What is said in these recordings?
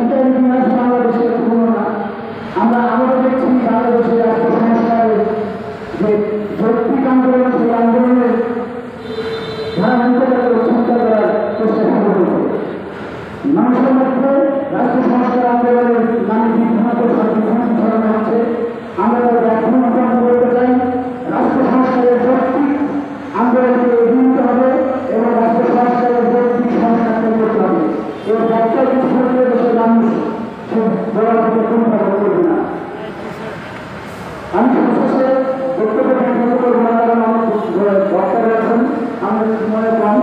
শিক্ষার ইতিহাস বাংলাদেশের তুলনা আমরা আবারও দেখছি বাংলাদেশের রাষ্ট্র সংস্কারের যে যৌক্তিক আন্দোলন, সেই আন্দোলনের ধারাবাহিকতাকে উচ্ছ্বাস করার চেষ্টা শুরু হয়েছে। মানুষের মধ্যে রাষ্ট্র সংস্কার আন্দোলনের নামে ধরানো হচ্ছে। আমরা তাদের এখন অনুসরণ করতে চাই। রাষ্ট্র সংস্কারের যৌক্তিক আন্দোলনকে এগিয়ে নিতে হবে এবং রাষ্ট্র সংস্কারের যৌক্তিক সংস্কার করতে হবে। এই ব্যাখ্যা কিছু করলে দেশের মানুষ সে বলার থেকে কোনোভাবে করবে না। আমি সবশেষে বক্তব্য করবো না, কারণ অনেক বক্তা রয়েছেন, আমাদের মনে কম।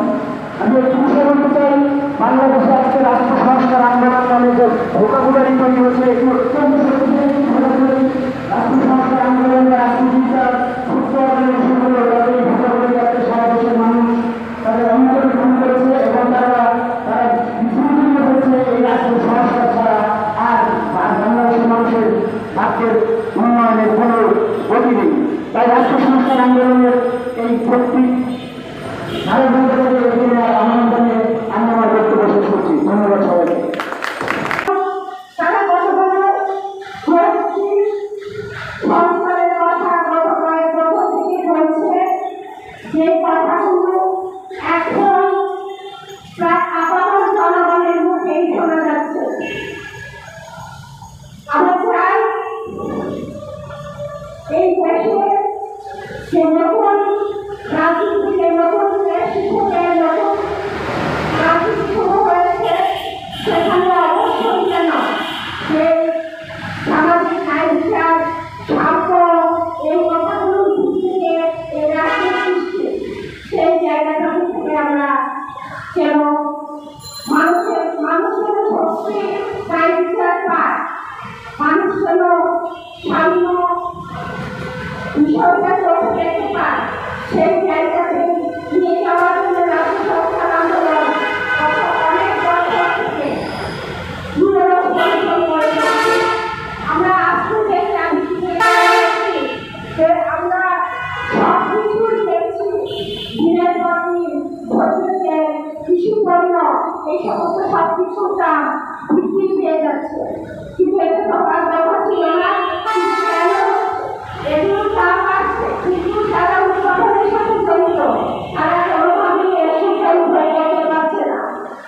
আমি একটু বিষয় বলতে চাই, বাংলাদেশে আজকে রাষ্ট্র সংস্কার আন্দোলন নামে যে ভোকাবুলারি তৈরি হচ্ছে, এগুলো অত্যন্ত রাষ্ট্র সংস্কার আন্দোলনের রাজনীতিটা সুস্থ অর্গানাইজেশনগুলো এই ভোকাবুলারি একটা সারা দেশের মানুষ তাদের অন্তরে গ্রহণ করেছে এবং তারা বিভ্রান্ত হয়েছে এই রাষ্ট্র সংস্কার ছাড়া আর বাংলাদেশের মানুষের ভাগ্যের উন্নয়নের কোনো গতি নেই। তাই রাষ্ট্র সংস্কার আন্দোলনের এই প্রত্যেক আমি আমার বক্তব্য শেষ করছি। ধন্যবাদ সবাইকে। যে কথাগুলো এখন প্রায় আপাতত জনগণের মুখেই শোনা যাচ্ছে। আমরা চাই এই দেশে যে নতুন রাজনীতিকে নতুন শিক্ষকের নতুন রাজনীতি শুরু হয়েছে, সেখানে অবশ্যই যেন সেই সামাজিক ন্যায় বিচার, স্বার্থ, এই কথাগুলোর ভিত্তিতে এই রাজনীতি সেই জায়গাটা থেকে আমরা যেন মানুষের শক্তি ন্যায় বিচার পায়, মানুষ যেন সাম্য বিষয়টা চোখে দেখতে পায়, সেই জায়গাতে নিয়ে যাওয়ার জন্য রাষ্ট্র সংস্কার আন্দোলন অনেক বছর থেকে পরিশ্রম করে যাচ্ছি। আমরা আজকে যে যে আমরা সব কিছুই দেখছি, দিনের পর দিন ধৈর্যের কিছু পণ্য এই সমস্ত সব কিছুর দাম বৃদ্ধি পেয়ে যাচ্ছে, কিন্তু এটা সবার কথা ছিল না। এগুলোর দাম বাড়ছে, কিন্তু যারা উৎপাদনের সাথে জড়িত তারা কোনোভাবেই এর সুফল ভোগ করতে পারছে না।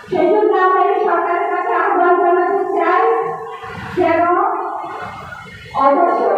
সেই জন্য আমরা এই সরকারের কাছে আহ্বান জানাতে চাই যেন অবশ্যই